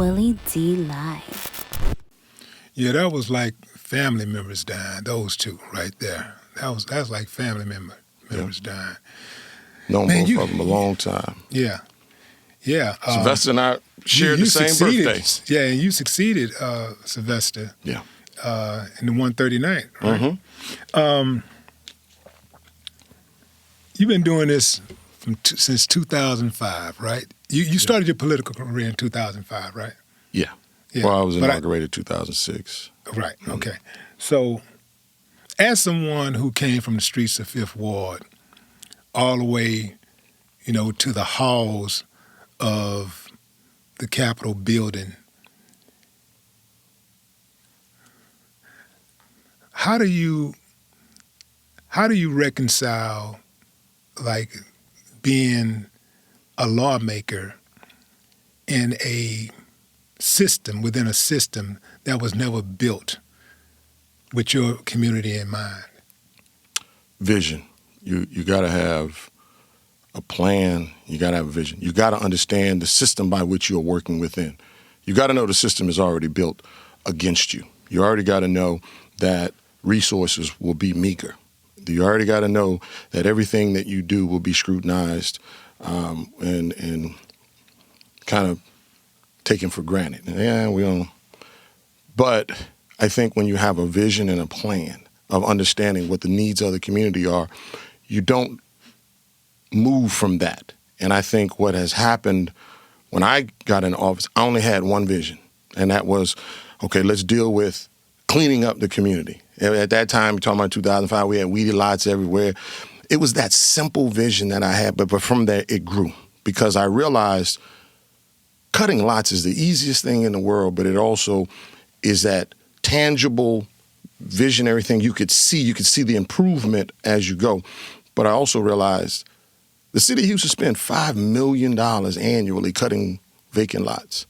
Willie D Live. Yeah, that was like family members dying. Those two right there. That's like family members dying. Known Man, both of them a long time. Yeah. Sylvester and I shared you the same succeeded, birthday. Yeah, and you succeeded Sylvester. Yeah. In the 139th, right? Mm-hmm. You've been doing this since 2005, right? You started your political career in 2005, right? Yeah. Well, I was inaugurated 2006. Right, okay. So as someone who came from the streets of Fifth Ward all the way, to the halls of the Capitol building, how do you reconcile, like, being a lawmaker in within a system that was never built with your community in mind? Vision. You got to have a plan. You got to have a vision. You got to understand the system by which you're working within. You got to know the system is already built against you. You already got to know that resources will be meager. You already got to know that everything that you do will be scrutinized and kind of taken for granted. Yeah, we don't. But I think when you have a vision and a plan of understanding what the needs of the community are, you don't move from that. And I think what has happened when I got in office, I only had one vision, and that was, okay, let's deal with cleaning up the community. At that time, talking about 2005, we had weedy lots everywhere. It was that simple vision that I had, but from there it grew because I realized cutting lots is the easiest thing in the world, but it also is that tangible, visionary thing you could see. You could see the improvement as you go. But I also realized the city of Houston spent $5 million annually cutting vacant lots.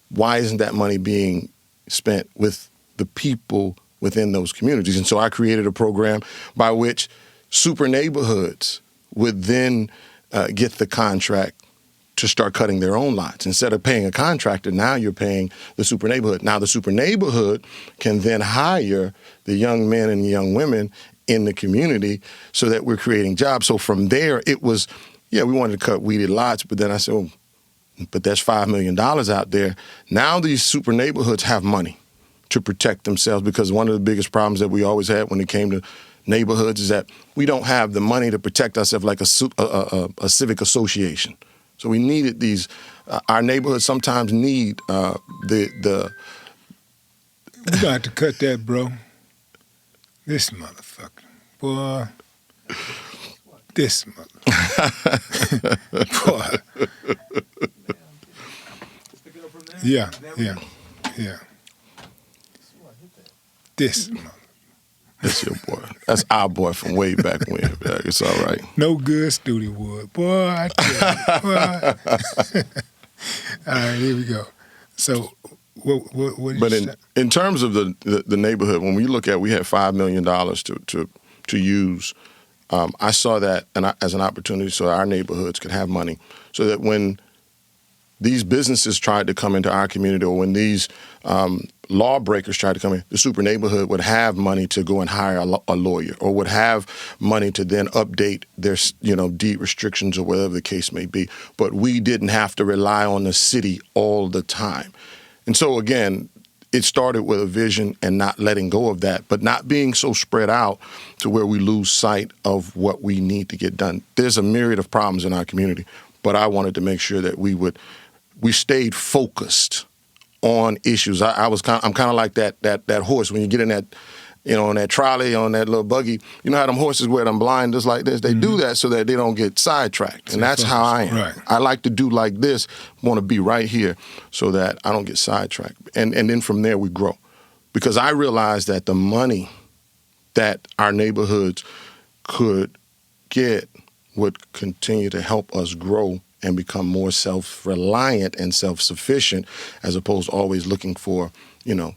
Why isn't that money being spent with the people within those communities? And so I created a program by which super neighborhoods would then get the contract to start cutting their own lots. Instead of paying a contractor, now you're paying the super neighborhood. Now the super neighborhood can then hire the young men and young women in the community so that we're creating jobs. So from there, it was, we wanted to cut weeded lots, but then I said, but there's $5 million out there. Now these super neighborhoods have money to protect themselves, because one of the biggest problems that we always had when it came to neighborhoods is that we don't have the money to protect ourselves like a civic association. So we needed these. Our neighborhoods sometimes need the. We got to cut that, bro. This motherfucker, boy. This motherfucker, boy. Yeah. This motherfucker. That's your boy. That's our boy from way back when. It's all right. No good studio wood. Boy, I tell you. Boy. All right, here we go. So, what But in terms of the neighborhood, when we look at, we had $5 million to use, I saw that as an opportunity so our neighborhoods could have money, so that when these businesses tried to come into our community, or when these lawbreakers tried to come in, the super neighborhood would have money to go and hire a lawyer, or would have money to then update their deed restrictions or whatever the case may be. But we didn't have to rely on the city all the time. And so, again, it started with a vision and not letting go of that, but not being so spread out to where we lose sight of what we need to get done. There's a myriad of problems in our community, but I wanted to make sure that we stayed focused on issues. I'm kind of like that horse when you get in that, on that trolley, on that little buggy. You know how them horses wear them blinders like this? They do that so that they don't get sidetracked. And that's how I am. Right. I like to do like this, want to be right here so that I don't get sidetracked. And then from there we grow. Because I realized that the money that our neighborhoods could get would continue to help us grow and become more self-reliant and self-sufficient, as opposed to always looking for,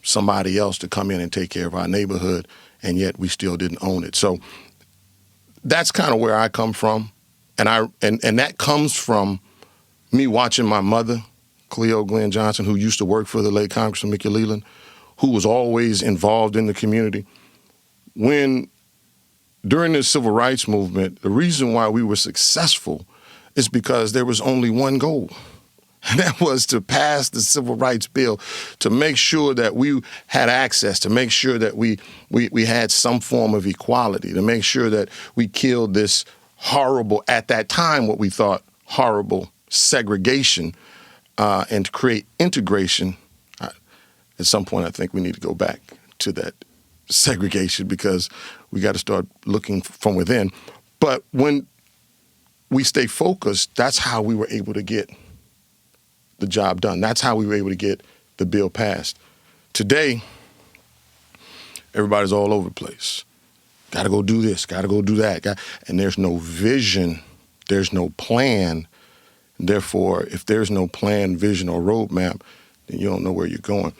somebody else to come in and take care of our neighborhood, and yet we still didn't own it. So that's kind of where I come from, and that comes from me watching my mother Cleo Glenn Johnson, who used to work for the late Congressman Mickey Leland, who was always involved in the community. During the civil rights movement, the reason why we were successful is because there was only one goal. And that was to pass the civil rights bill, to make sure that we had access, to make sure that we had some form of equality, to make sure that we killed this horrible, at that time, what we thought horrible segregation, and to create integration. At some point, I think we need to go back to that segregation because we got to start looking from within. But when we stay focused, that's how we were able to get the job done. That's how we were able to get the bill passed. Today, everybody's all over the place. Got to go do this, got to go do that. And there's no vision, there's no plan. Therefore, if there's no plan, vision, or roadmap, then you don't know where you're going.